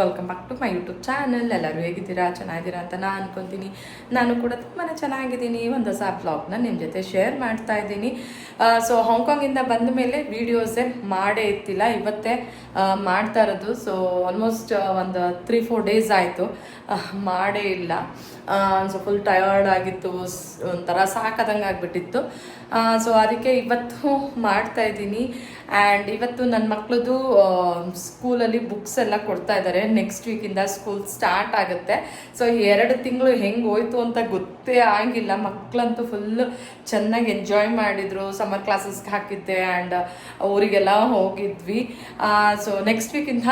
Welcome back to my YouTube channel. ಎಲ್ಲರೂ ಹೇಗಿದ್ದೀರಾ? ಚೆನ್ನಾಗಿದ್ದೀರಾ ಅಂತ ನಾನು ಅನ್ಕೊತೀನಿ. ನಾನು ಕೂಡ ತುಂಬಾ ಚೆನ್ನಾಗಿದ್ದೀನಿ. ಒಂದು ಹೊಸ ಬ್ಲಾಗ್ನ ನಿಮ್ಮ ಜೊತೆ ಶೇರ್ ಮಾಡ್ತಾ ಇದ್ದೀನಿ. ಸೊ ಹಾಂಗ್ಕಾಂಗಿಂದ ಬಂದ ಮೇಲೆ ವೀಡಿಯೋಸೇ ಮಾಡೇ ಇತ್ತಿಲ್ಲ, ಇವತ್ತೇ ಮಾಡ್ತಾ ಇರೋದು. ಸೊ ಆಲ್ಮೋಸ್ಟ್ ಒಂದು 3-4 ಡೇಸ್ ಆಯಿತು ಮಾಡೇ ಇಲ್ಲ. ಸೊ ಫುಲ್ ಟಯರ್ಡ್ ಆಗಿತ್ತು, ಒಂಥರ ಸಾಕಾದಂಗೆ ಆಗಿಬಿಟ್ಟಿತ್ತು. ಸೊ ಅದಕ್ಕೆ ಇವತ್ತು ಮಾಡ್ತಾ ಇದ್ದೀನಿ. ಆ್ಯಂಡ್ ಇವತ್ತು ನನ್ನ ಮಕ್ಕಳದು ಸ್ಕೂಲಲ್ಲಿ ಬುಕ್ಸ್ ಎಲ್ಲ ಕೊಡ್ತಾ ಇದ್ದಾರೆ. ನೆಕ್ಸ್ಟ್ ವೀಕಿಂದ ಸ್ಕೂಲ್ ಸ್ಟಾರ್ಟ್ ಆಗುತ್ತೆ. ಸೊ 2 ತಿಂಗಳು ಹೆಂಗೆ ಹೋಯ್ತು ಅಂತ ಗೊತ್ತೇ ಆಗಿಲ್ಲ. ಮಕ್ಕಳಂತೂ ಫುಲ್ಲು ಚೆನ್ನಾಗಿ ಎಂಜಾಯ್ ಮಾಡಿದರು. ಸಮ್ಮರ್ ಕ್ಲಾಸಸ್ಗೆ ಹಾಕಿದ್ದೆ ಆ್ಯಂಡ್ ಊರಿಗೆಲ್ಲ ಹೋಗಿದ್ವಿ. ಸೊ ನೆಕ್ಸ್ಟ್ ವೀಕಿಂದ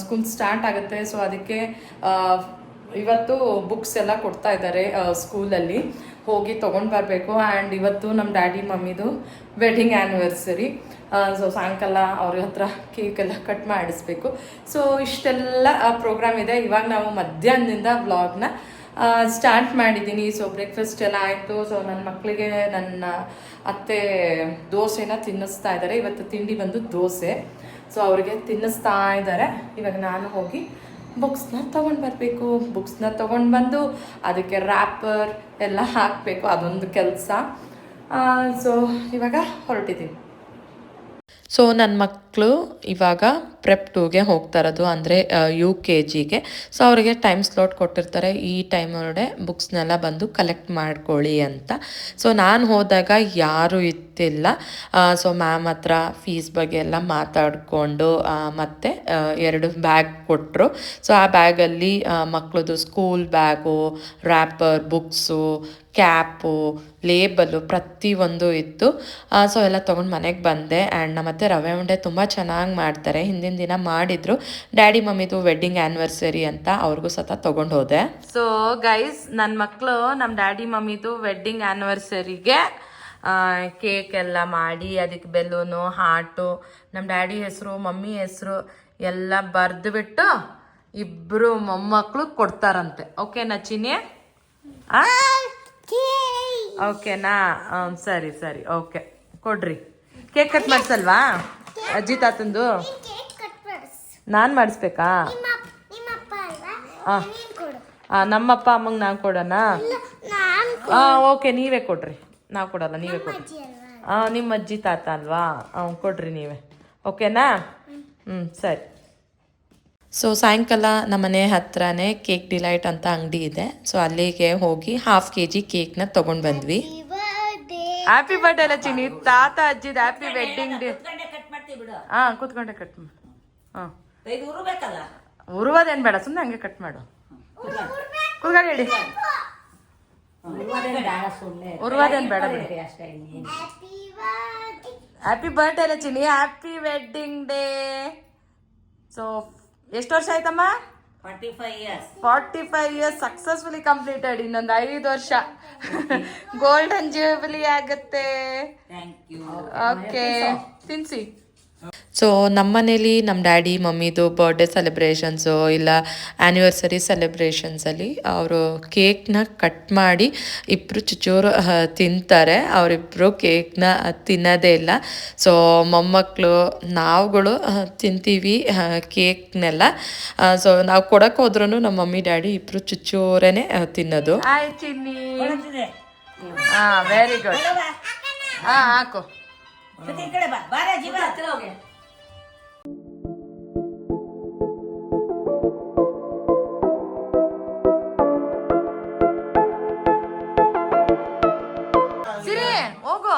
ಸ್ಕೂಲ್ ಸ್ಟಾರ್ಟ್ ಆಗುತ್ತೆ. ಸೊ ಅದಕ್ಕೆ ಇವತ್ತು ಬುಕ್ಸ್ ಎಲ್ಲ ಕೊಡ್ತಾ ಇದ್ದಾರೆ ಸ್ಕೂಲಲ್ಲಿ, ಹೋಗಿ ತೊಗೊಂಡು ಬರಬೇಕು. ಆ್ಯಂಡ್ ಇವತ್ತು ನಮ್ಮ ಡ್ಯಾಡಿ ಮಮ್ಮಿದು ವೆಡ್ಡಿಂಗ್ ಆ್ಯನಿವರ್ಸರಿ. ಸೊ ಸಾಯಂಕಾಲ ಅವ್ರ ಹತ್ರ ಕೇಕೆಲ್ಲ ಕಟ್ ಮಾಡಿಸ್ಬೇಕು. ಸೊ ಇಷ್ಟೆಲ್ಲ ಪ್ರೋಗ್ರಾಮ್ ಇದೆ. ಇವಾಗ ನಾವು ಮಧ್ಯಾಹ್ನದಿಂದ ವ್ಲಾಗ್ನ ಸ್ಟಾರ್ಟ್ ಮಾಡಿದ್ದೀನಿ. ಸೊ ಬ್ರೇಕ್ಫಾಸ್ಟ್ ಎಲ್ಲ ಆಯಿತು. ಸೊ ನನ್ನ ಮಕ್ಕಳಿಗೆ ನನ್ನ ಅತ್ತೆ ದೋಸೆನ ತಿನ್ನಿಸ್ತಾ ಇದ್ದಾರೆ. ಇವತ್ತು ತಿಂಡಿ ಬಂದು ದೋಸೆ. ಸೊ ಅವ್ರಿಗೆ ತಿನ್ನಿಸ್ತಾ ಇದ್ದಾರೆ. ಇವಾಗ ನಾನು ಹೋಗಿ ಬುಕ್ಸ್ನ ತೊಗೊಂಡು ಬರಬೇಕು. ಬುಕ್ಸ್ನ ತೊಗೊಂಡು ಬಂದು ಅದಕ್ಕೆ ರ್ಯಾಪರ್ ಎಲ್ಲ ಹಾಕಬೇಕು, ಅದೊಂದು ಕೆಲಸ. ಸೊ ಇವಾಗ ಹೊರಟಿದ್ದೀನಿ. ಸೊ ನನ್ನ ಮಕ್ಕಳು ಇವಾಗ ಪ್ರೆಪ್ 2ಗೆ ಹೋಗ್ತಾ ಇರೋದು, ಅಂದರೆ UKGಗೆ. ಸೊ ಅವರಿಗೆ ಟೈಮ್ ಸ್ಲಾಟ್ ಕೊಟ್ಟಿರ್ತಾರೆ, ಈ ಟೈಮ್ ಒಳಗಡೆ ಬುಕ್ಸ್ನೆಲ್ಲ ಬಂದು ಕಲೆಕ್ಟ್ ಮಾಡ್ಕೊಳ್ಳಿ ಅಂತ. ಸೊ ನಾನು ಹೋದಾಗ ಯಾರೂ ಇತ್ತಿಲ್ಲ. ಸೊ ಮ್ಯಾಮ್ ಹತ್ರ ಫೀಸ್ ಬಗ್ಗೆ ಎಲ್ಲ ಮಾತಾಡಿಕೊಂಡು ಮತ್ತು 2 ಬ್ಯಾಗ್ ಕೊಟ್ಟರು. ಸೊ ಆ ಬ್ಯಾಗಲ್ಲಿ ಮಕ್ಕಳದು school bag, wrapper, books, cap, label ಪ್ರತಿಯೊಂದು ಇತ್ತು. ಸೊ ಎಲ್ಲ ತೊಗೊಂಡು ಮನೆಗೆ ಬಂದೆ. ಆ್ಯಂಡ್ ನಮ್ಮ ಮತ್ತೆ ರವೆ ಉಂಡೆ ತುಂಬ ಚೆನ್ನಾಗಿ ಮಾಡ್ತಾರೆ. ಹಿಂದಿನ ದಿನ ಮಾಡಿದ್ರು. ಡ್ಯಾಡಿ ಮಮ್ಮಿದು ವೆಡ್ಡಿಂಗ್ ಆ್ಯನಿವರ್ಸರಿ ಅಂತ ಅವ್ರಿಗೂ ಸತ ತೊಗೊಂಡು ಹೋದೆ. ಸೊ ಗೈಸ್, ನನ್ನ ಮಕ್ಕಳು ನಮ್ಮ ಡ್ಯಾಡಿ ಮಮ್ಮಿದು ವೆಡ್ಡಿಂಗ್ ಆ್ಯನಿವರ್ಸರಿಗೆ ಕೇಕ್ ಎಲ್ಲ ಮಾಡಿ ಅದಕ್ಕೆ ಬೆಲೂನು, ಹಾರ್ಟು, ನಮ್ಮ ಡ್ಯಾಡಿ ಹೆಸರು, ಮಮ್ಮಿ ಹೆಸರು ಎಲ್ಲ ಬರೆದುಬಿಟ್ಟು ಇಬ್ಬರು ಮೊಮ್ಮಕ್ಕಳು ಕೊಡ್ತಾರಂತೆ. ಓಕೆನಾ ಚಿನ್ನಿ? ಓಕೆನಾ? ಸರಿ ಸರಿ, ಓಕೆ ಕೊಡ್ರಿ. ಕೇಕ್ ಕಟ್ ಮಾಡಿಸಲ್ವಾ ಅಜ್ಜಿ ತಾತಂದು? ನಾನು ಮಾಡಿಸ್ಬೇಕಾ? ನಮ್ಮಪ್ಪ ಅಮ್ಮಂಗೆ ನಾನು ಕೊಡೋಣ? ಓಕೆ, ನೀವೇ ಕೊಡ್ರಿ. ನಾವು ಕೊಡಲ್ಲ, ನೀವೇ ಕೊಡ್ರಿ. ನಿಮ್ಮ ಅಜ್ಜಿ ತಾತ ಅಲ್ವಾ? ಕೊಡ್ರಿ ನೀವೇ. ಓಕೆನಾ? ಸರಿ. ಸೊ ಸಾಯಂಕಾಲ ನಮ್ಮನೆ ಹತ್ರನೇ ಕೇಕ್ ಡಿಲೈಟ್ ಅಂತ ಅಂಗಡಿ ಇದೆ. ಸೊ ಅಲ್ಲಿಗೆ ಹೋಗಿ 1/2 kg ಕೇಕ್ನ ತೊಗೊಂಡು ಬಂದ್ವಿ. ಹ್ಯಾಪಿ ಬರ್ಡೇ ಅಲ್ಲ ಚಿನ್ನಿ, ತಾತ ಅಜ್ಜಿದ ಹ್ಯಾಪಿ ವೆಡ್ಡಿಂಗ್ ಡೇ. ಕೂತ್ಕೊಂಡೆ ಕಟ್ ಮಾಡು. ಉರುವದೇನು ಬೇಡ, ಸುಮ್ಮನೆ ಹಂಗೆ ಕಟ್ ಮಾಡು. ಕೂತ್ಕೊಂಡು ಹೇಳಿ, ಉರುವದೇನು ಬೇಡ ಬಿಡಿ. ಹ್ಯಾಪಿ ಬರ್ಡೇ ಅಲ್ಲ ಚಿನ್ನಿ, ಹ್ಯಾಪಿ ವೆಡ್ಡಿಂಗ್ ಡೇ. ಸೊ ಎಷ್ಟು ವರ್ಷ ಆಯ್ತಮ್ಮ? 45 years ಸಕ್ಸಸ್ಫುಲಿ ಕಂಪ್ಲೀಟೆಡ್. ಇನ್ನೊಂದು 5 ವರ್ಷ ಗೋಲ್ಡನ್ ಜೂಬಿಲಿ ಆಗುತ್ತೆ. ಓಕೆ, ತಿನ್ಸಿ. ಸೊ ನಮ್ಮನೇಲಿ ನಮ್ಮ ಡ್ಯಾಡಿ ಮಮ್ಮಿದು ಬರ್ಡೇ ಸೆಲೆಬ್ರೇಷನ್ಸು ಇಲ್ಲ ಆ್ಯನಿವರ್ಸರಿ ಸೆಲೆಬ್ರೇಷನ್ಸಲ್ಲಿ ಅವರು ಕೇಕ್ನ ಕಟ್ ಮಾಡಿ ಇಬ್ಬರು ಚೂರು ತಿಂತಾರೆ. ಅವರಿಬ್ಬರು ಕೇಕ್ನ ತಿನ್ನೋದೇ ಇಲ್ಲ. ಸೊ ಮೊಮ್ಮಕ್ಕಳು ನಾವುಗಳು ತಿಂತೀವಿ ಕೇಕ್ನೆಲ್ಲ. ಸೊ ನಾವು ಕೊಡಕ್ಕೆ ಹೋದ್ರೂ ನಮ್ಮ ಮಮ್ಮಿ ಡ್ಯಾಡಿ ಇಬ್ಬರು ಚೂರೇ ತಿನ್ನೋದು. ಆಯ್ತು ಚಿನ್ನಿ. Very good. ಹಾಕು. ಸಿರಿ ಹೋಗು.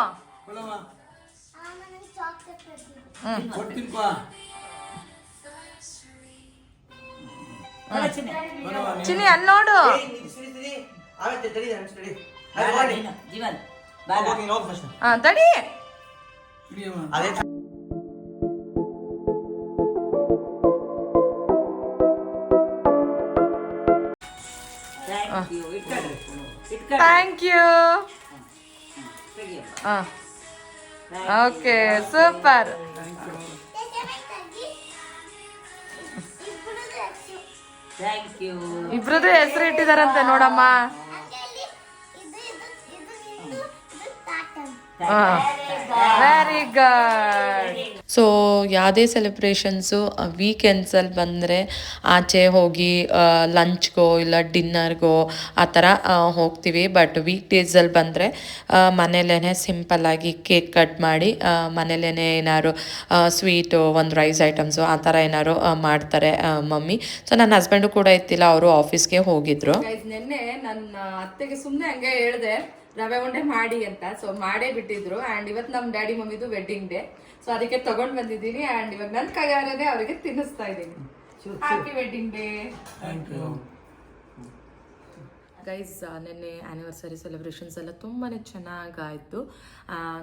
ಚಿನ್ನಿ ಅಲ್ಲಿ ನೋಡು. ತಡಿ. Thank you. Okay, super. ಇಬ್ರದ್ದು ಹೆಸರು ಇಟ್ಟಿದಾರಂತೆ ನೋಡಮ್ಮ. Very good. ಸೊ ಯಾವುದೇ ಸೆಲೆಬ್ರೇಷನ್ಸು ವೀಕೆಂಡ್ಸಲ್ಲಿ ಬಂದರೆ ಆಚೆ ಹೋಗಿ ಲಂಚ್ಗೋ ಇಲ್ಲ ಡಿನ್ನರ್ಗೋ ಆ ಥರ ಹೋಗ್ತೀವಿ. ಬಟ್ ವೀಕ್ ಡೇಸಲ್ಲಿ ಬಂದರೆ ಮನೇಲೇ ಸಿಂಪಲ್ಲಾಗಿ ಕೇಕ್ ಕಟ್ ಮಾಡಿ ಮನೇಲೇ ಏನಾದ್ರು ಸ್ವೀಟು ಒಂದು ರೈಸ್ ಐಟಮ್ಸು ಆ ಥರ ಏನಾದ್ರು ಮಾಡ್ತಾರೆ ಮಮ್ಮಿ. ಸೊ ನನ್ನ ಹಸ್ಬೆಂಡು ಕೂಡ ಇತ್ತಿಲ್ಲ, ಅವರು ಆಫೀಸ್ಗೆ ಹೋಗಿದ್ರು. ನಿನ್ನೆ ನನ್ನ ಅತ್ತೆಗೆ ಸುಮ್ಮನೆ ಹಂಗೆ ಹೇಳಿದೆ ರವೆ ಉಂಡೆ ಮಾಡಿ ಅಂತ. ಸೊ ಮಾಡೇ ಬಿಟ್ಟಿದ್ರು. ಆ್ಯಂಡ್ ಇವತ್ತು ನಮ್ಮ ಡ್ಯಾಡಿ ಮಮ್ಮಿದು ವೆಡ್ಡಿಂಗ್ ಡೇ. ಸೊ ಅದಕ್ಕೆ ತಗೊಂಡು ಬಂದಿದ್ದೀನಿ. ಆ್ಯಂಡ್ ಇವಾಗ ನನ್ನ ಕೈಯಾರೇ ಅವರಿಗೆ ತಿನ್ನಿಸ್ತಾ ಇದ್ದೀನಿ. Happy wedding day. ಗೈಸ್, ನಿನ್ನೆ ಆ್ಯನಿವರ್ಸರಿ ಸೆಲೆಬ್ರೇಷನ್ಸ್ ಎಲ್ಲ ತುಂಬಾ ಚೆನ್ನಾಗಾಯಿತು.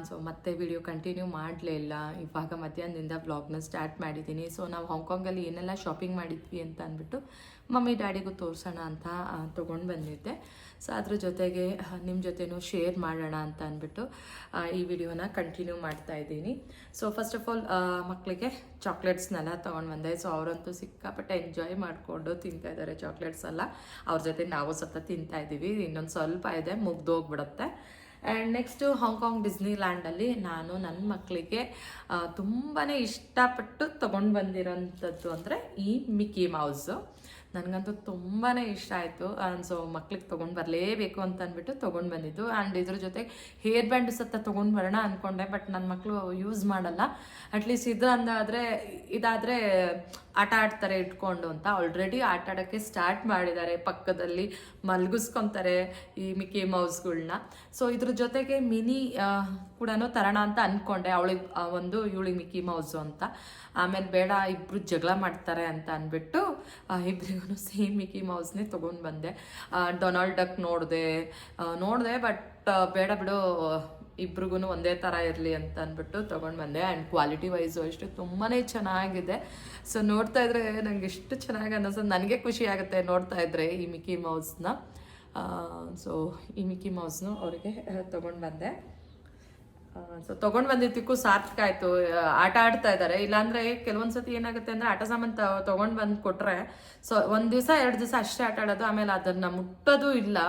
ಸೊ ಮತ್ತೆ ವಿಡಿಯೋ ಕಂಟಿನ್ಯೂ ಮಾಡಲೇ ಇಲ್ಲ. ಇವಾಗ ಮಧ್ಯಾಹ್ನದಿಂದ ವ್ಲಾಗ್ನ ಸ್ಟಾರ್ಟ್ ಮಾಡಿದ್ದೀನಿ. ಸೊ ನಾವು ಹಾಂಗ್ಕಾಂಗಲ್ಲಿ ಏನೆಲ್ಲ ಶಾಪಿಂಗ್ ಮಾಡಿದ್ವಿ ಅಂತ ಅಂದ್ಬಿಟ್ಟು ಮಮ್ಮಿ ಡ್ಯಾಡಿಗೂ ತೋರಿಸೋಣ ಅಂತ ತೊಗೊಂಡು ಬಂದಿದ್ದೆ. ಸೊ ಅದ್ರ ಜೊತೆಗೆ ನಿಮ್ಮ ಜೊತೆನೂ ಶೇರ್ ಮಾಡೋಣ ಅಂತ ಅಂದ್ಬಿಟ್ಟು ಈ ವಿಡಿಯೋನ ಕಂಟಿನ್ಯೂ ಮಾಡ್ತಾ ಇದ್ದೀನಿ. ಸೊ ಫಸ್ಟ್ ಆಫ್ ಆಲ್ ಮಕ್ಕಳಿಗೆ ಚಾಕ್ಲೇಟ್ಸ್ನೆಲ್ಲ ತೊಗೊಂಡು ಬಂದೆ. ಸೊ ಅವರಂತೂ ಸಿಕ್ಕಾಪಟ್ಟೆ ಎಂಜಾಯ್ ಮಾಡಿಕೊಂಡು ತಿಂತಾ ಇದ್ದಾರೆ ಚಾಕ್ಲೇಟ್ಸ್ ಎಲ್ಲ. ಅವ್ರ ಜೊತೆ ನಾವು ಸತ ತಿಂತಾ ಇದ್ದೀವಿ. ಇನ್ನೊಂದು ಸ್ವಲ್ಪ ಇದೆ, ಮುಗ್ದೋಗ್ಬಿಡುತ್ತೆ. ಆ್ಯಂಡ್ ನೆಕ್ಸ್ಟು ಹಾಂಗ್ಕಾಂಗ್ ಡಿಸ್ನಿ ಲ್ಯಾಂಡಲ್ಲಿ ನಾನು ನನ್ನ ಮಕ್ಕಳಿಗೆ ತುಂಬಾ ಇಷ್ಟಪಟ್ಟು ತೊಗೊಂಡು ಬಂದಿರೋಂಥದ್ದು ಅಂದರೆ ಈ ಮಿಕ್ಕಿ ಮೌಸು. ನನಗಂತೂ ತುಂಬಾ ಇಷ್ಟ ಆಯಿತು. ಸೊ ಮಕ್ಳಿಗೆ ತೊಗೊಂಡು ಬರಲೇಬೇಕು ಅಂತ ಅಂದ್ಬಿಟ್ಟು ತೊಗೊಂಡು ಬಂದಿದ್ದು. ಆ್ಯಂಡ್ ಇದ್ರ ಜೊತೆಗೆ ಹೇರ್ ಬ್ಯಾಂಡು ಸತ್ತ ತೊಗೊಂಡು ಬರೋಣ ಅಂದ್ಕೊಂಡೆ. ಬಟ್ ನನ್ನ ಮಕ್ಕಳು ಯೂಸ್ ಮಾಡಲ್ಲ. ಅಟ್ಲೀಸ್ಟ್ ಇದಾದರೆ ಆಟ ಆಡ್ತಾರೆ ಇಟ್ಕೊಂಡು ಅಂತ. ಆಲ್ರೆಡಿ ಆಟ ಆಡೋಕ್ಕೆ ಸ್ಟಾರ್ಟ್ ಮಾಡಿದ್ದಾರೆ. ಪಕ್ಕದಲ್ಲಿ ಮಲಗಿಸ್ಕೊತಾರೆ ಈ ಮಿಕ್ಕಿ ಮೌಸ್ಗಳ್ನ. ಸೊ ಇದ್ರ ಜೊತೆಗೆ ಮಿನಿ ಕೂಡ ತರೋಣ ಅಂತ ಅಂದ್ಕೊಂಡೆ. ಇವಳಿಗೆ ಮಿಕ್ಕಿ ಮೌಸು ಅಂತ. ಆಮೇಲೆ ಬೇಡ, ಇಬ್ಬರು ಜಗಳ ಮಾಡ್ತಾರೆ ಅಂತ ಅಂದ್ಬಿಟ್ಟು ಇಬ್ಬರಿಗೂ ಸೇಮ್ ಮಿಕ್ಕಿ ಮೌಸ್ನೇ ತೊಗೊಂಡು ಬಂದೆ. ಡೊನಾಲ್ಡ್ ಡಕ್ ನೋಡಿದೆ ಬಟ್ ಬೇಡ ಬಿಡು, ಇಬ್ರಿಗೂ ಒಂದೇ ಥರ ಇರಲಿ ಅಂತ ಅಂದ್ಬಿಟ್ಟು ತೊಗೊಂಡು ಬಂದೆ. ಆ್ಯಂಡ್ ಕ್ವಾಲಿಟಿ ವೈಸು ಅಷ್ಟು ತುಂಬಾ ಚೆನ್ನಾಗಿದೆ. ಸೊ ನೋಡ್ತಾ ಇದ್ರೆ ನಂಗೆ ಎಷ್ಟು ಚೆನ್ನಾಗಿ ಅನ್ನಿಸೋದು. ನನಗೆ ಖುಷಿ ಆಗುತ್ತೆ ನೋಡ್ತಾ ಇದ್ರೆ ಈ ಮಿಕ್ಕಿ ಮೌಸ್ನ. ಸೊ ಈ ಮಿಕ್ಕಿ ಮೌಸ್ನು ಅವರಿಗೆ ತೊಗೊಂಡು ಬಂದೆ. ಸೊ ತೊಗೊಂಡು ಬಂದಿದ್ದಕ್ಕೂ ಸಾರ್ಥಕ ಆಯಿತು. ಆಟ ಆಡ್ತಾ ಇದ್ದಾರೆ. ಇಲ್ಲಾಂದರೆ ಕೆಲವೊಂದು ಸತಿ ಏನಾಗುತ್ತೆ ಅಂದರೆ ಆಟ ಸಾಮಾನು ತೊಗೊಂಡು ಬಂದು ಕೊಟ್ಟರೆ ಸೊ 1 ದಿವಸ 2 ದಿವಸ ಅಷ್ಟೇ ಆಟ ಆಡೋದು, ಆಮೇಲೆ ಅದನ್ನು ಮುಟ್ಟೋದು ಇಲ್ಲ.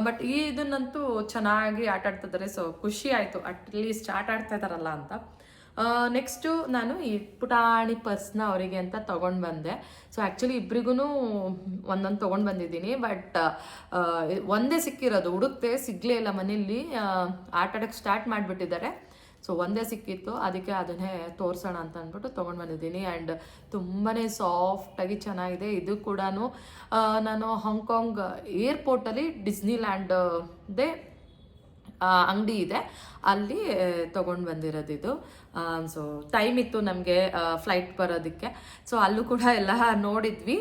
ಬಟ್ ಇದನ್ನಂತೂ ಚೆನ್ನಾಗಿ ಆಟ ಆಡ್ತಿದ್ದಾರೆ. ಸೊ ಖುಷಿ ಆಯಿತು, ಅಟ್ಲೀಸ್ಟ್ ಆಟ ಆಡ್ತಾ ಇದ್ದಾರಲ್ಲ ಅಂತ. ನೆಕ್ಸ್ಟು ನಾನು ಈ ಪುಟಾಣಿ ಪರ್ಸ್ನ ಅವರಿಗೆ ಅಂತ ತೊಗೊಂಡು ಬಂದೆ. ಸೊ ಆ್ಯಕ್ಚುಲಿ ಇಬ್ರಿಗೂ ಒಂದೊಂದು ತೊಗೊಂಡು ಬಂದಿದ್ದೀನಿ. ಬಟ್ ಒಂದೇ ಸಿಕ್ಕಿರೋದು, ಹುಡುಕ್ತೆ ಸಿಗಲೇ ಇಲ್ಲ ಮನೇಲಿ. ಆಟ ಆಡೋಕ್ಕೆ ಸ್ಟಾರ್ಟ್ ಮಾಡಿಬಿಟ್ಟಿದ್ದಾರೆ. ಸೊ ಒಂದೇ ಸಿಕ್ಕಿತ್ತು, ಅದಕ್ಕೆ ಅದನ್ನೇ ತೋರಿಸೋಣ ಅಂತ ಅಂದ್ಬಿಟ್ಟು ತೊಗೊಂಡು ಬಂದಿದ್ದೀನಿ. ಆ್ಯಂಡ್ ತುಂಬಾ ಸಾಫ್ಟಾಗಿ ಚೆನ್ನಾಗಿದೆ. ಇದು ಕೂಡ ನಾನು ಹಾಂಗ್ಕಾಂಗ್ ಏರ್ಪೋರ್ಟಲ್ಲಿ ಡಿಸ್ನಿ ಲ್ಯಾಂಡ್ದೇ ಅಂಗಡಿ ಇದೆ, ಅಲ್ಲಿ ತೊಗೊಂಡು ಬಂದಿರೋದು ಇದು. ಸೊ ಟೈಮ್ ಇತ್ತು ನಮಗೆ ಫ್ಲೈಟ್ ಬರೋದಕ್ಕೆ. ಸೊ ಅಲ್ಲೂ ಕೂಡ ಎಲ್ಲ ನೋಡಿದ್ವಿ.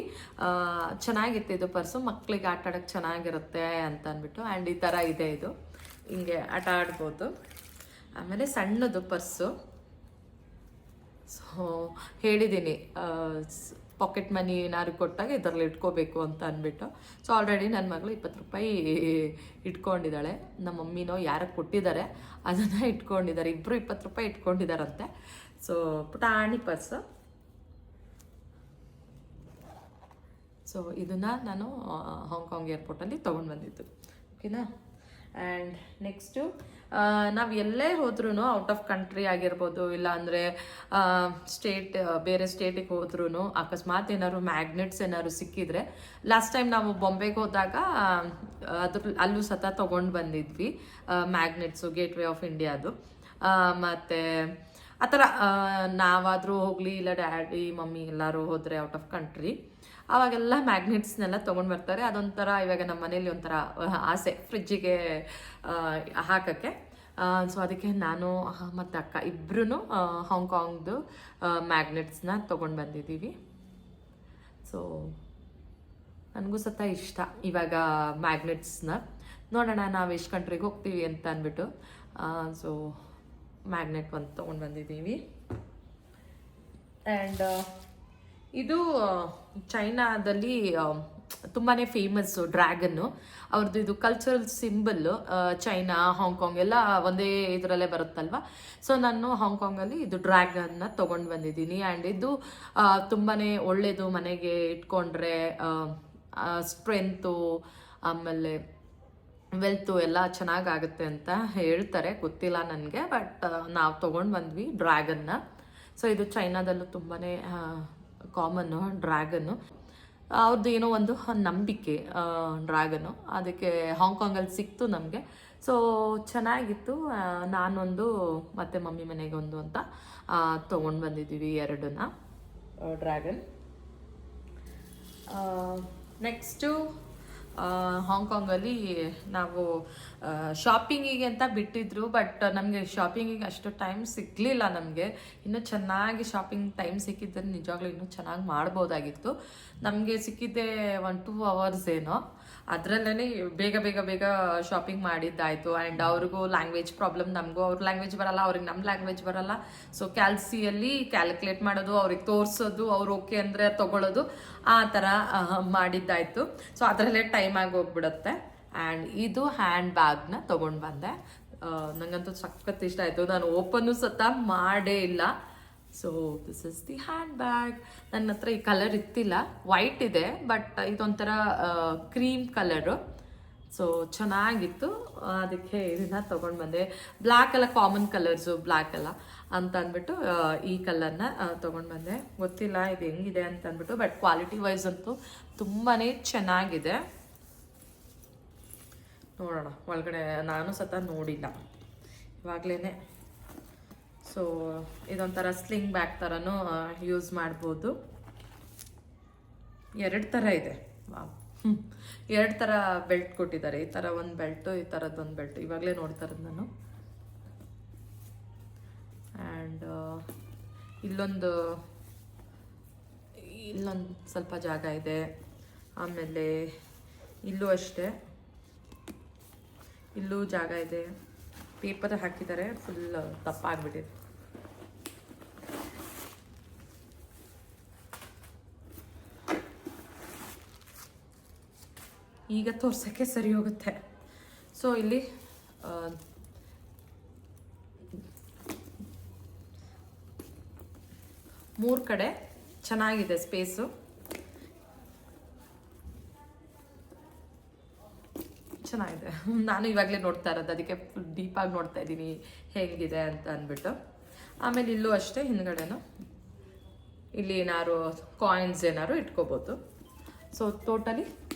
ಚೆನ್ನಾಗಿತ್ತು ಇದು ಪರ್ಸು. ಮಕ್ಕಳಿಗೆ ಆಟ ಆಡೋಕ್ಕೆ ಚೆನ್ನಾಗಿರುತ್ತೆ ಅಂತ ಅಂದ್ಬಿಟ್ಟು. ಆ್ಯಂಡ್ ಈ ಥರ ಇದೆ, ಇದು ಹಿಂಗೆ ಆಟ ಆಡ್ಬೋದು. ಆಮೇಲೆ ಸಣ್ಣದು ಪರ್ಸು. ಸೊ ಹೇಳಿದ್ದೀನಿ ಪಾಕೆಟ್ ಮನಿ ಏನಾದ್ರು ಕೊಟ್ಟಾಗ ಇದರಲ್ಲಿ ಇಟ್ಕೋಬೇಕು ಅಂತ ಅಂದ್ಬಿಟ್ಟು. ಸೊ ಆಲ್ರೆಡಿ ನನ್ನ ಮಗಳು 20 ರೂಪಾಯಿ ಇಟ್ಕೊಂಡಿದ್ದಾಳೆ. ನಮ್ಮ ಮಮ್ಮಿನೋ ಯಾರಿಗೆ ಕೊಟ್ಟಿದ್ದಾರೆ ಅದನ್ನು ಇಟ್ಕೊಂಡಿದ್ದಾರೆ. ಇಬ್ಬರು 20 ರೂಪಾಯಿ ಇಟ್ಕೊಂಡಿದ್ದಾರಂತೆ. ಸೊ ಪುಟಾಣಿ ಪರ್ಸು. ಸೊ ಇದನ್ನು ನಾನು ಹಾಂಗ್ಕಾಂಗ್ ಏರ್ಪೋರ್ಟಲ್ಲಿ ತೊಗೊಂಡು ಬಂದಿದ್ದು. ಓಕೆನಾ. ಆ್ಯಂಡ್ ನೆಕ್ಸ್ಟು ನಾವು ಎಲ್ಲೇ ಹೋದ್ರೂ ಔಟ್ ಆಫ್ ಕಂಟ್ರಿ ಆಗಿರ್ಬೋದು, ಇಲ್ಲಾಂದರೆ ಬೇರೆ ಸ್ಟೇಟಿಗೆ ಹೋದ್ರೂ ಅಕಸ್ಮಾತ್ ಏನಾದ್ರು ಮ್ಯಾಗ್ನೆಟ್ಸ್ ಏನಾದ್ರು ಸಿಕ್ಕಿದ್ರೆ, ಲಾಸ್ಟ್ ಟೈಮ್ ನಾವು ಬಾಂಬೆಗೆ ಹೋದಾಗ ಅಲ್ಲೂ ಸತ ತೊಗೊಂಡು ಬಂದಿದ್ವಿ ಮ್ಯಾಗ್ನೆಟ್ಸು, ಗೇಟ್ವೇ ಆಫ್ ಇಂಡಿಯಾದು. ಮತ್ತು ಆ ಥರ ನಾವಾದರೂ ಹೋಗಲಿ, ಇಲ್ಲ ಡ್ಯಾಡಿ ಮಮ್ಮಿ ಎಲ್ಲರೂ ಹೋದರೆ ಔಟ್ ಆಫ್ ಕಂಟ್ರಿ, ಆವಾಗೆಲ್ಲ ಮ್ಯಾಗ್ನೆಟ್ಸ್ನೆಲ್ಲ ತೊಗೊಂಡು ಬರ್ತಾರೆ. ಅದೊಂಥರ ಇವಾಗ ನಮ್ಮ ಮನೇಲಿ ಒಂಥರ ಆಸೆ ಫ್ರಿಜ್ಜಿಗೆ ಹಾಕೋಕ್ಕೆ. ಸೊ ಅದಕ್ಕೆ ನಾನು ಮತ್ತು ಅಕ್ಕ ಇಬ್ಬರೂ ಹಾಂಗ್ಕಾಂಗ್ದು ಮ್ಯಾಗ್ನೆಟ್ಸ್ನ ತೊಗೊಂಡು ಬಂದಿದ್ದೀವಿ. ಸೊ ನನಗೂ ಸತ ಇಷ್ಟ ಇವಾಗ ಮ್ಯಾಗ್ನೆಟ್ಸ್ನ. ನೋಡೋಣ ನಾವು ಎಷ್ಟು ಕಂಟ್ರಿಗೆ ಹೋಗ್ತೀವಿ ಅಂತ ಅಂದ್ಬಿಟ್ಟು. ಸೊ ಮ್ಯಾಗ್ನೆಟ್ ಒಂದು ತೊಗೊಂಡು ಬಂದಿದ್ದೀವಿ. ಆ್ಯಂಡ್ ಇದು ಚೈನಾದಲ್ಲಿ ತುಂಬಾ ಫೇಮಸ್ಸು ಡ್ರ್ಯಾಗನ್ನು. ಅವ್ರದ್ದು ಇದು ಕಲ್ಚರಲ್ ಸಿಂಬಲ್ಲು. ಚೈನಾ, ಹಾಂಗ್ಕಾಂಗ್ ಎಲ್ಲ ಒಂದೇ ಇದರಲ್ಲೇ ಬರುತ್ತಲ್ವ. ಸೊ ನಾನು ಹಾಂಗ್ಕಾಂಗಲ್ಲಿ ಇದು ಡ್ರ್ಯಾಗನ್ನ ತೊಗೊಂಡು ಬಂದಿದ್ದೀನಿ. ಆ್ಯಂಡ್ ಇದು ತುಂಬಾ ಒಳ್ಳೆಯದು, ಮನೆಗೆ ಇಟ್ಕೊಂಡ್ರೆ ಸ್ಟ್ರೆಂತು, ಆಮೇಲೆ ವೆಲ್ತು ಎಲ್ಲ ಚೆನ್ನಾಗಾಗುತ್ತೆ ಅಂತ ಹೇಳ್ತಾರೆ, ಗೊತ್ತಿಲ್ಲ ನನಗೆ. ಬಟ್ ನಾವು ತೊಗೊಂಡು ಬಂದ್ವಿ ಡ್ರ್ಯಾಗನ್ನ. ಸೊ ಇದು ಚೈನಾದಲ್ಲೂ ತುಂಬಾ ಕಾಮನ್ನು ಡ್ರ್ಯಾಗನ್ನು. ಅವ್ರದ್ದು ಏನೋ ಒಂದು ನಂಬಿಕೆ ಡ್ರ್ಯಾಗನು, ಅದಕ್ಕೆ ಹಾಂಗ್ಕಾಂಗಲ್ಲಿ ಸಿಕ್ತು ನಮಗೆ. ಸೊ ಚೆನ್ನಾಗಿತ್ತು. ನಾನೊಂದು ಮತ್ತು ಮಮ್ಮಿ ಮನೆಗೆ ಒಂದು ಅಂತ ತೊಗೊಂಡು ಬಂದಿದ್ದೀವಿ ಎರಡನ್ನ ಡ್ರ್ಯಾಗನ್. ನೆಕ್ಸ್ಟು ಹಾಂಗ್ಕಾಂಗಲ್ಲಿ ನಾವು ಶಾಪಿಂಗಿಗೆ ಅಂತ ಬಿಟ್ಟಿದ್ರು, ಬಟ್ ನಮಗೆ ಶಾಪಿಂಗಿಗೆ ಅಷ್ಟು ಟೈಮ್ ಸಿಗಲಿಲ್ಲ. ನಮಗೆ ಇನ್ನೂ ಚೆನ್ನಾಗಿ ಶಾಪಿಂಗ್ ಟೈಮ್ ಸಿಕ್ಕಿದ್ದರೆ ನಿಜವಾಗ್ಲೂ ಇನ್ನೂ ಚೆನ್ನಾಗಿ ಮಾಡ್ಬೋದಾಗಿತ್ತು. ನಮಗೆ ಸಿಕ್ಕಿದ್ದೆ 1-2 hours ಏನೋ, ಅದರಲ್ಲೇ ಬೇಗ ಬೇಗ ಬೇಗ ಶಾಪಿಂಗ್ ಮಾಡಿದ್ದಾಯಿತು. ಆ್ಯಂಡ್ ಅವ್ರಿಗೂ ಲ್ಯಾಂಗ್ವೇಜ್ ಪ್ರಾಬ್ಲಮ್, ನಮಗೂ ಅವ್ರ ಲ್ಯಾಂಗ್ವೇಜ್ ಬರಲ್ಲ, ಅವ್ರಿಗೆ ನಮ್ಮ ಲ್ಯಾಂಗ್ವೇಜ್ ಬರಲ್ಲ. ಸೊ ಕ್ಯಾಲ್ಸಿಯಲ್ಲಿ ಕ್ಯಾಲ್ಕುಲೇಟ್ ಮಾಡೋದು, ಅವ್ರಿಗೆ ತೋರಿಸೋದು, ಅವ್ರು ಓಕೆ ಅಂದರೆ ತೊಗೊಳ್ಳೋದು, ಆ ಥರ ಮಾಡಿದ್ದಾಯಿತು. ಸೊ ಅದರಲ್ಲೇ ಟೈಮ್ ಆಗಿ ಹೋಗ್ಬಿಡುತ್ತೆ. ಆ್ಯಂಡ್ ಇದು ಹ್ಯಾಂಡ್ ಬ್ಯಾಗ್ನ ತೊಗೊಂಡು ಬಂದೆ. ನನಗಂತೂ ಸಖತ್ ಇಷ್ಟ ಆಯಿತು. ನಾನು ಓಪನ್ನು ಸತ ಮಾಡೇ ಇಲ್ಲ. So this is the hand bag. ನನ್ನ ಹತ್ರ ಈ ಕಲರ್ ಇತ್ತಿಲ್ಲ, ವೈಟ್ ಇದೆ, ಬಟ್ ಇದೊಂಥರ ಕ್ರೀಮ್ ಕಲರು. ಸೊ ಚೆನ್ನಾಗಿತ್ತು, ಅದಕ್ಕೆ ಇದನ್ನ ತೊಗೊಂಡು ಬಂದೆ. ಬ್ಲ್ಯಾಕ್ ಎಲ್ಲ ಕಾಮನ್ ಕಲರ್ಸು, ಬ್ಲ್ಯಾಕ್ ಎಲ್ಲ ಅಂತ ಅಂದ್ಬಿಟ್ಟು ಈ ಕಲರ್ನ ತೊಗೊಂಡು ಬಂದೆ. ಗೊತ್ತಿಲ್ಲ ಇದು ಹೆಂಗಿದೆ ಅಂತ ಅಂದ್ಬಿಟ್ಟು, ಬಟ್ ಕ್ವಾಲಿಟಿ ವೈಸ್ ಅಂತೂ ತುಂಬಾ ಚೆನ್ನಾಗಿದೆ. ನೋಡೋಣ ಒಳಗಡೆ, ನಾನು ಸತ ನೋಡಿಲ್ಲ ಇವಾಗಲೇ. ಸೊ ಇದೊಂಥರ ಸ್ಲಿಂಗ್ ಬ್ಯಾಗ್ ಥರನೂ ಯೂಸ್ ಮಾಡ್ಬೋದು. 2 ಥರ ಇದೆ. ಎರಡು ಥರ ಬೆಲ್ಟ್ ಕೊಟ್ಟಿದ್ದಾರೆ. ಈ ಥರ ಒಂದು ಬೆಲ್ಟು, ಈ ಥರದ್ದೊಂದು ಬೆಲ್ಟ್. ಇವಾಗಲೇ ನೋಡ್ತಾ ಇರೋದು ನಾನು. ಆ್ಯಂಡ್ ಇಲ್ಲೊಂದು ಸ್ವಲ್ಪ ಜಾಗ ಇದೆ. ಆಮೇಲೆ ಇಲ್ಲೂ ಅಷ್ಟೇ, ಇಲ್ಲೂ ಜಾಗ ಇದೆ. ಪೇಪರ್ ಹಾಕಿದ್ದಾರೆ, ಫುಲ್ ದಪ್ಪಾಗ್ಬಿಟ್ಟಿದೆ. ಈಗ ತೋರ್ಸೋಕ್ಕೆ ಸರಿ ಹೋಗುತ್ತೆ. ಸೊ ಇಲ್ಲಿ 3 ಕಡೆ ಚೆನ್ನಾಗಿದೆ ಸ್ಪೇಸು. ಚೆನ್ನಾಗಿದೆ. ನಾನು ಇವಾಗಲೇ ನೋಡ್ತಾ ಇರೋದು, ಅದಕ್ಕೆ ಫುಲ್ ಡೀಪಾಗಿ ನೋಡ್ತಾ ಇದ್ದೀನಿ ಹೇಗಿದೆ ಅಂತ ಅಂದ್ಬಿಟ್ಟು. ಆಮೇಲೆ ಇಲ್ಲೂ ಅಷ್ಟೇ, ಹಿಂದ್ಗಡೆನು ಇಲ್ಲಿ ಏನಾದ್ರು ಕಾಯಿನ್ಸ್ ಏನಾದ್ರು ಇಟ್ಕೋಬೋದು. ಸೊ ಟೋಟಲಿ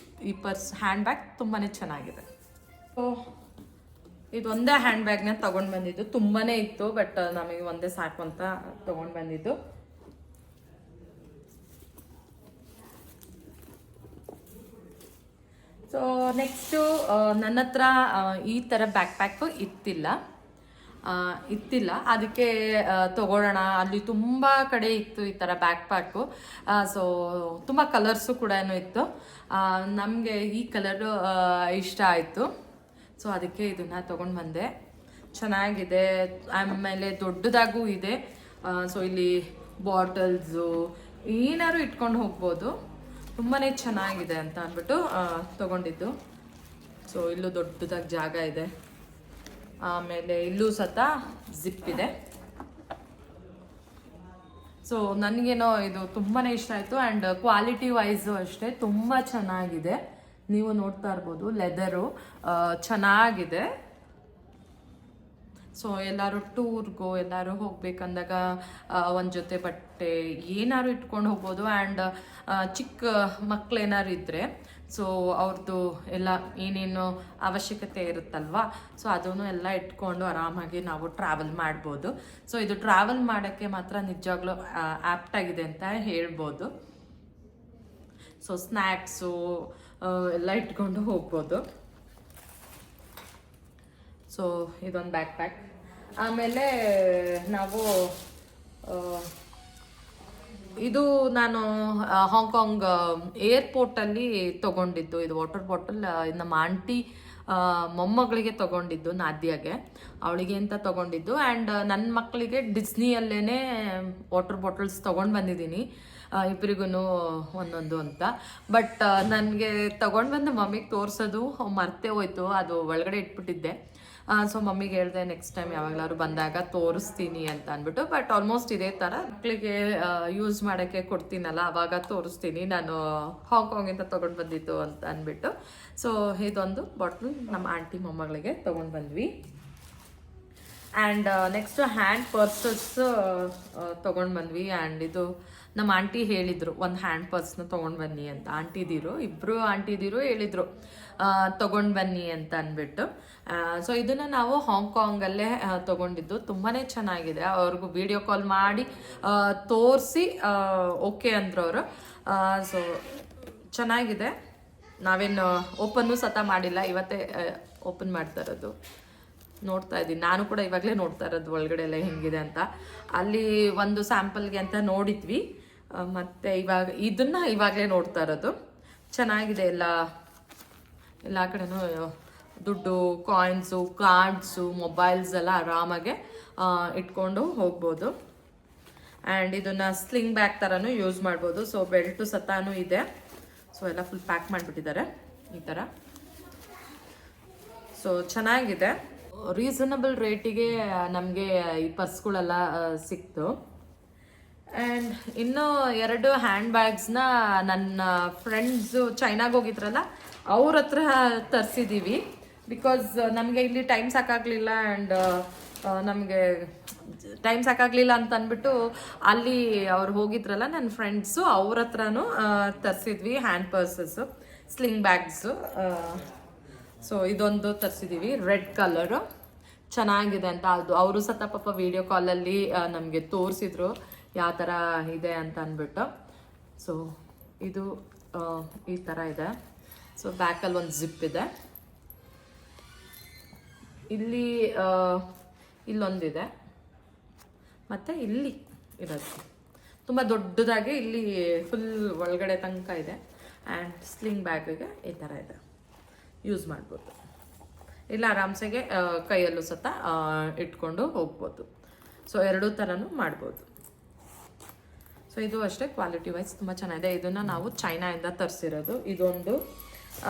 ಈ ಹ್ಯಾಂಡ್ ಬ್ಯಾಗ್ ತುಂಬಾ ಚೆನ್ನಾಗಿದೆ. ಸೊ ಇದೊಂದೇ ಹ್ಯಾಂಡ್ ಬ್ಯಾಗ್ನ ತೊಗೊಂಡು ಬಂದಿದ್ದು. ತುಂಬಾ ಇತ್ತು, ಬಟ್ ನಮಗೆ ಒಂದೇ ಸಾಕು ಅಂತ ತೊಗೊಂಡು ಬಂದಿದ್ದು. ಸೊ ನೆಕ್ಸ್ಟು ನನ್ನ ಹತ್ರ ಈ ಥರ ಬ್ಯಾಕ್ ಪ್ಯಾಕು ಇತ್ತಿಲ್ಲ, ಅದಕ್ಕೆ ತೊಗೊಳ್ಳೋಣ. ಅಲ್ಲಿ ತುಂಬ ಕಡೆ ಇತ್ತು ಈ ಥರ ಬ್ಯಾಕ್ ಪ್ಯಾಕು. ಸೊ ತುಂಬ ಕಲರ್ಸು ಕೂಡ ಇತ್ತು. ನಮಗೆ ಈ ಕಲರು ಇಷ್ಟ ಆಯಿತು. ಸೊ ಅದಕ್ಕೆ ಇದನ್ನು ತೊಗೊಂಡು ಬಂದೆ. ಚೆನ್ನಾಗಿದೆ, ಆಮೇಲೆ ದೊಡ್ಡದಾಗೂ ಇದೆ. ಸೊ ಇಲ್ಲಿ ಬಾಟಲ್ಸು ಏನಾದ್ರು ಇಟ್ಕೊಂಡು ಹೋಗ್ಬೋದು. ತುಂಬಾ ಚೆನ್ನಾಗಿದೆ ಅಂತ ಅಂದ್ಬಿಟ್ಟು ತೊಗೊಂಡಿದ್ದು. ಸೊ ಇಲ್ಲೂ ದೊಡ್ಡದಾಗಿ ಜಾಗ ಇದೆ. ಆಮೇಲೆ ಇಲ್ಲೂ ಸತ ಜಿಪ್ ಇದೆ. ಸೊ ನನಗೇನೋ ಇದು ತುಂಬಾ ಇಷ್ಟ ಆಯಿತು. ಆ್ಯಂಡ್ ಕ್ವಾಲಿಟಿ ವೈಸು ಅಷ್ಟೇ ತುಂಬ ಚೆನ್ನಾಗಿದೆ. ನೀವು ನೋಡ್ತಾ ಇರ್ಬೋದು, ಲೆದರು ಚೆನ್ನಾಗಿದೆ. ಸೊ ಎಲ್ಲರೂ ಟೂರ್ಗೋ ಎಲ್ಲರೂ ಹೋಗ್ಬೇಕಂದಾಗ ಒಂದು ಜೊತೆ ಬಟ್ಟೆ ಏನಾದ್ರು ಇಟ್ಕೊಂಡು ಹೋಗ್ಬೋದು. ಆ್ಯಂಡ್ ಚಿಕ್ಕ ಮಕ್ಳು ಏನಾರು ಇದ್ದರೆ, ಸೊ ಅವ್ರದ್ದು ಎಲ್ಲ ಏನೇನು ಅವಶ್ಯಕತೆ ಇರುತ್ತಲ್ವ, ಸೊ ಅದನ್ನು ಎಲ್ಲ ಇಟ್ಕೊಂಡು ಆರಾಮಾಗಿ ನಾವು ಟ್ರಾವೆಲ್ ಮಾಡ್ಬೋದು. ಸೊ ಇದು ಟ್ರಾವೆಲ್ ಮಾಡೋಕ್ಕೆ ಮಾತ್ರ ನಿಜವಾಗ್ಲೂ ಆ್ಯಪ್ಟಾಗಿದೆ ಅಂತ ಹೇಳ್ಬೋದು. ಸೊ ಸ್ನ್ಯಾಕ್ಸು ಎಲ್ಲ ಇಟ್ಕೊಂಡು ಹೋಗ್ಬೋದು. ಸೊ ಇದೊಂದು ಬ್ಯಾಕ್ ಪ್ಯಾಕ್. ಆಮೇಲೆ ನಾವು ಇದು ನಾನು ಹಾಂಗ್ಕಾಂಗ್ ಏರ್ಪೋರ್ಟಲ್ಲಿ ತೊಗೊಂಡಿದ್ದು. ಇದು ವಾಟರ್ ಬಾಟಲ್ ನಮ್ಮ ಆಂಟಿ ಮೊಮ್ಮಗಳಿಗೆ ತೊಗೊಂಡಿದ್ದು, ನಾದ್ಯಾಗೆ, ಅವಳಿಗೆ ಅಂತ ತೊಗೊಂಡಿದ್ದು. ಆ್ಯಂಡ್ ನನ್ನ ಮಕ್ಕಳಿಗೆ ಡಿಸ್ನಿಯಲ್ಲೇ ವಾಟರ್ ಬಾಟಲ್ಸ್ ತೊಗೊಂಡು ಬಂದಿದ್ದೀನಿ, ಇಬ್ಬರಿಗೂ ಒಂದೊಂದು ಅಂತ. ಬಟ್ ನನಗೆ ತೊಗೊಂಡು ಬಂದು ಮಮ್ಮಿಗೆ ತೋರಿಸೋದು ಮರ್ತೇ ಹೋಯ್ತು, ಅದು ಒಳಗಡೆ ಇಟ್ಬಿಟ್ಟಿದ್ದೆ. ಸೊ ಮಮ್ಮಿಗೆ ಹೇಳಿದೆ ನೆಕ್ಸ್ಟ್ ಟೈಮ್ ಯಾವಾಗಲಾದ್ರು ಬಂದಾಗ ತೋರಿಸ್ತೀನಿ ಅಂತ ಅಂದ್ಬಿಟ್ಟು. ಬಟ್ ಆಲ್ಮೋಸ್ಟ್ ಇದೇ ಥರ ಮಕ್ಕಳಿಗೆ ಯೂಸ್ ಮಾಡೋಕ್ಕೆ ಕೊಡ್ತೀನಲ್ಲ ಅವಾಗ ತೋರಿಸ್ತೀನಿ ನಾನು ಹಾಂಗ್ಕಾಂಗಿಂದ ತೊಗೊಂಡು ಬಂದಿದ್ದು ಅಂತ ಅಂದ್ಬಿಟ್ಟು. ಸೊ ಇದೊಂದು ಬಾಟ್ಲು ನಮ್ಮ ಆಂಟಿ ಮೊಮ್ಮಗಳಿಗೆ ತೊಗೊಂಡು ಬಂದ್ವಿ. ಆ್ಯಂಡ್ ನೆಕ್ಸ್ಟ್ ಹ್ಯಾಂಡ್ ಪರ್ಸಸ್ ತೊಗೊಂಡು ಬಂದ್ವಿ. ಆ್ಯಂಡ್ ಇದು ನಮ್ಮ ಆಂಟಿ ಹೇಳಿದರು ಒಂದು ಹ್ಯಾಂಡ್ ಪರ್ಸ್ನ ತೊಗೊಂಡು ಬನ್ನಿ ಅಂತ. ಇಬ್ಬರು ಆಂಟಿದಿರು ಹೇಳಿದರು ತೊಗೊಂಡು ಬನ್ನಿ ಅಂತ ಅಂದ್ಬಿಟ್ಟು. ಸೊ ಇದನ್ನು ನಾವು ಹಾಂಗ್ಕಾಂಗಲ್ಲೇ ತೊಗೊಂಡಿದ್ದು. ತುಂಬಾ ಚೆನ್ನಾಗಿದೆ. ಅವ್ರಿಗೂ ವಿಡಿಯೋ ಕಾಲ್ ಮಾಡಿ ತೋರಿಸಿ ಓಕೆ ಅಂದರು ಅವರು. ಸೊ ಚೆನ್ನಾಗಿದೆ. ನಾವೇನು ಓಪನ್ನು ಸತ ಮಾಡಿಲ್ಲ, ಇವತ್ತೇ ಓಪನ್ ಮಾಡ್ತಾ ಇರೋದು. ನೋಡ್ತಾ ಇದ್ದೀನಿ, ನಾನು ಕೂಡ ಇವಾಗಲೇ ನೋಡ್ತಾ ಇರೋದು ಒಳಗಡೆ ಎಲ್ಲ ಹೆಂಗಿದೆ ಅಂತ. ಅಲ್ಲಿ ಒಂದು ಸ್ಯಾಂಪಲ್ಗೆ ಅಂತ ನೋಡಿದ್ವಿ, ಮತ್ತು ಇದನ್ನು ಇವಾಗಲೇ ನೋಡ್ತಾ ಇರೋದು. ಚೆನ್ನಾಗಿದೆ. ಎಲ್ಲ ಕಡೆನೂ ದುಡ್ಡು, ಕಾಯಿನ್ಸು, ಕಾರ್ಡ್ಸು, ಮೊಬೈಲ್ಸ್ ಎಲ್ಲ ಆರಾಮಾಗೆ ಇಟ್ಕೊಂಡು ಹೋಗ್ಬೋದು. ಆ್ಯಂಡ್ ಇದನ್ನು ಸ್ಲಿಂಗ್ ಬ್ಯಾಗ್ ಥರನೂ ಯೂಸ್ ಮಾಡ್ಬೋದು. ಸೊ ಬೆಲ್ಟು ಸತಾನೂ ಇದೆ. ಸೊ ಎಲ್ಲ ಫುಲ್ ಪ್ಯಾಕ್ ಮಾಡಿಬಿಟ್ಟಿದ್ದಾರೆ ಈ ಥರ. ಸೊ ಚೆನ್ನಾಗಿದೆ. ರೀಸನಬಲ್ ರೇಟಿಗೆ ನಮಗೆ ಈ ಪರ್ಸ್ಗಳೆಲ್ಲ ಸಿಕ್ತು. ಆ್ಯಂಡ್ ಇನ್ನೂ 2 ಹ್ಯಾಂಡ್ ಬ್ಯಾಗ್ಸ್ನ ನನ್ನ ಫ್ರೆಂಡ್ಸು ಚೈನಾಗೆ ಹೋಗಿದ್ರಲ್ಲ ಅವ್ರ ಹತ್ರ ತರಿಸಿದ್ದೀವಿ. ಬಿಕಾಸ್ ನಮಗೆ ಇಲ್ಲಿ ಟೈಮ್ ಸಾಕಾಗಲಿಲ್ಲ. ಆ್ಯಂಡ್ ನಮಗೆ ಟೈಮ್ ಸಾಕಾಗಲಿಲ್ಲ ಅಂತ ಅಂದ್ಬಿಟ್ಟು ಅಲ್ಲಿ ಅವ್ರು ಹೋಗಿದ್ರಲ್ಲ ನನ್ನ ಫ್ರೆಂಡ್ಸು, ಅವ್ರ ಹತ್ರನೂ ತರಿಸಿದ್ವಿ ಹ್ಯಾಂಡ್ ಪರ್ಸಸ್ಸು, ಸ್ಲಿಂಗ್ ಬ್ಯಾಗ್ಸು. ಸೊ ಇದೊಂದು ತರಿಸಿದ್ದೀವಿ, ರೆಡ್ ಕಲರು. ಚೆನ್ನಾಗಿದೆ ಅಂತ. ಅವರು ಸತ ಪಾಪ ವಿಡಿಯೋ ಕಾಲಲ್ಲಿ ನಮಗೆ ತೋರಿಸಿದ್ರು ಯಾವ ಥರ ಇದೆ ಅಂತ ಅಂದ್ಬಿಟ್ಟು. ಸೊ ಇದು ಈ ಥರ ಇದೆ. ಸೊ ಬ್ಯಾಕಲ್ಲಿ ಒಂದು ಜಿಪ್ ಇದೆ. ಇಲ್ಲೊಂದಿದೆ ಮತ್ತು ಇಲ್ಲಿ ಇರೋದು ತುಂಬ ದೊಡ್ಡದಾಗಿ ಇಲ್ಲಿ ಫುಲ್ ಒಳಗಡೆ ತನಕ ಇದೆ. ಆ್ಯಂಡ್ ಸ್ಲಿಂಗ್ ಬ್ಯಾಗಿಗೆ ಈ ಥರ ಇದೆ, ಯೂಸ್ ಮಾಡ್ಬೋದು. ಇಲ್ಲ ಆರಾಮ್ಸೆಗೆ ಕೈಯಲ್ಲೂ ಸತ ಇಟ್ಕೊಂಡು ಹೋಗ್ಬೋದು. ಸೊ 2 ಥರನೂ ಮಾಡ್ಬೋದು. ಸೊ ಇದು ಅಷ್ಟೇ ಕ್ವಾಲಿಟಿ ವೈಸ್ ತುಂಬ ಚೆನ್ನಾಗಿದೆ. ಇದನ್ನು ನಾವು ಚೈನಾಯಿಂದ ತರಿಸಿರೋದು ಇದೊಂದು.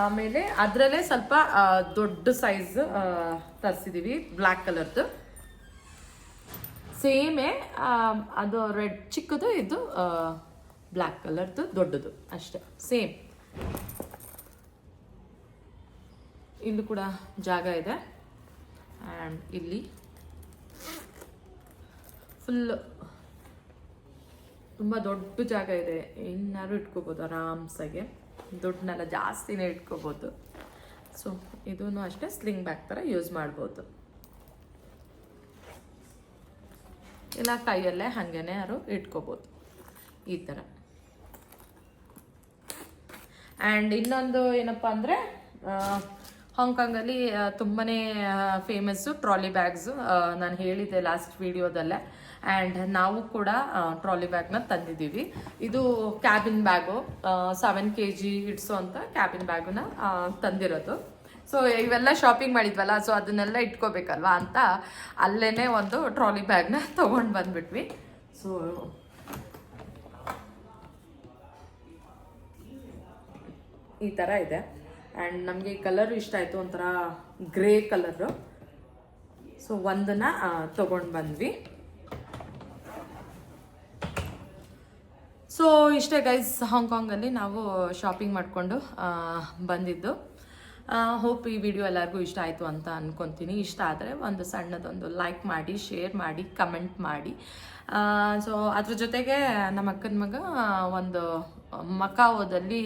ಆಮೇಲೆ ಅದರಲ್ಲೇ ಸ್ವಲ್ಪ ದೊಡ್ಡ ಸೈಜ್ ತರಿಸಿದ್ದೀವಿ, ಬ್ಲ್ಯಾಕ್ ಕಲರ್ದು. ಸೇಮೇ ಅದು ರೆಡ್ ಚಿಕ್ಕದು, ಇದು ಬ್ಲ್ಯಾಕ್ ಕಲರ್ದು ದೊಡ್ಡದು ಅಷ್ಟೇ, ಸೇಮ್. ಇಲ್ಲೂ ಕೂಡ ಜಾಗ ಇದೆ. ಆ್ಯಂಡ್ ಇಲ್ಲಿ ಫುಲ್ ತುಂಬ ದೊಡ್ಡ ಜಾಗ ಇದೆ. ಇನ್ನಾರು ಇಟ್ಕೋಬೋದು ಆರಾಮ್ಸಾಗೆ. ದುಡ್ಡನ್ನೆಲ್ಲ ಜಾಸ್ತಿನೇ ಇಟ್ಕೋಬೋದು. ಸೊ ಇದೂ ಅಷ್ಟೇ ಸ್ಲಿಂಗ್ ಬ್ಯಾಗ್ ಥರ ಯೂಸ್ ಮಾಡ್ಬೋದು. ಇಲ್ಲ ಕೈಯಲ್ಲೇ ಹಾಗೇನೆ ಯಾರು ಇಟ್ಕೋಬೋದು ಈ ಥರ. ಆ್ಯಂಡ್ ಇನ್ನೊಂದು ಏನಪ್ಪ ಅಂದರೆ ಹಾಂಗ್ಕಾಂಗಲ್ಲಿ ತುಂಬಾ ಫೇಮಸ್ಸು ಟ್ರಾಲಿ ಬ್ಯಾಗ್ಸು. ನಾನು ಹೇಳಿದ್ದೆ ಲಾಸ್ಟ್ ವಿಡಿಯೋದಲ್ಲೇ. ಆ್ಯಂಡ್ ನಾವು ಕೂಡ ಟ್ರಾಲಿ ಬ್ಯಾಗ್ನ ತಂದಿದ್ದೀವಿ. ಇದು ಕ್ಯಾಬಿನ್ ಬ್ಯಾಗು, 7 kg ಇಡ್ಸೋ ಅಂತ ಕ್ಯಾಬಿನ್ ಬ್ಯಾಗನ್ನ ತಂದಿರೋದು. ಸೊ ಇವೆಲ್ಲ ಶಾಪಿಂಗ್ ಮಾಡಿದ್ವಲ್ಲ, ಸೊ ಅದನ್ನೆಲ್ಲ ಇಟ್ಕೋಬೇಕಲ್ವ ಅಂತ ಅಲ್ಲೇ ಒಂದು ಟ್ರಾಲಿ ಬ್ಯಾಗ್ನ ತೊಗೊಂಡು ಬಂದ್ಬಿಟ್ವಿ. ಸೊ ಈ ಥರ ಇದೆ. ಆ್ಯಂಡ್ ನಮಗೆ ಈ ಕಲರು ಇಷ್ಟ ಆಯಿತು, ಒಂಥರ ಗ್ರೇ ಕಲರು. ಸೊ ಒಂದನ್ನು ತೊಗೊಂಡು ಬಂದ್ವಿ. ಸೊ ಇಷ್ಟೇ ಗೈಸ್, ಹಾಂಗ್ಕಾಂಗಲ್ಲಿ ನಾವು ಶಾಪಿಂಗ್ ಮಾಡಿಕೊಂಡು ಬಂದಿದ್ದು. ಹೋಪ್ ಈ ವಿಡಿಯೋ ಎಲ್ಲರಿಗೂ ಇಷ್ಟ ಆಯಿತು ಅಂತ ಅಂದ್ಕೊತೀನಿ. ಇಷ್ಟ ಆದರೆ ಒಂದು ಸಣ್ಣದೊಂದು ಲೈಕ್ ಮಾಡಿ, ಶೇರ್ ಮಾಡಿ, ಕಮೆಂಟ್ ಮಾಡಿ. ಸೊ ಅದ್ರ ಜೊತೆಗೆ ನಮ್ಮ ಅಕ್ಕನ ಮಗ ಒಂದು ಮಕಾವೋದಲ್ಲಿ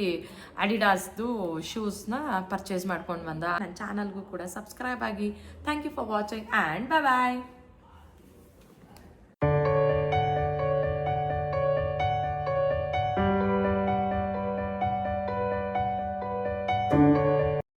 ಅಡಿಡಾಸ್ದು ಶೂಸ್ನ ಪರ್ಚೇಸ್ ಮಾಡ್ಕೊಂಡು ಬಂದ. ನನ್ನ ಚಾನಲ್ಗೂ ಕೂಡ ಸಬ್ಸ್ಕ್ರೈಬ್ ಆಗಿ. Thank you for watching and bye. Thank you.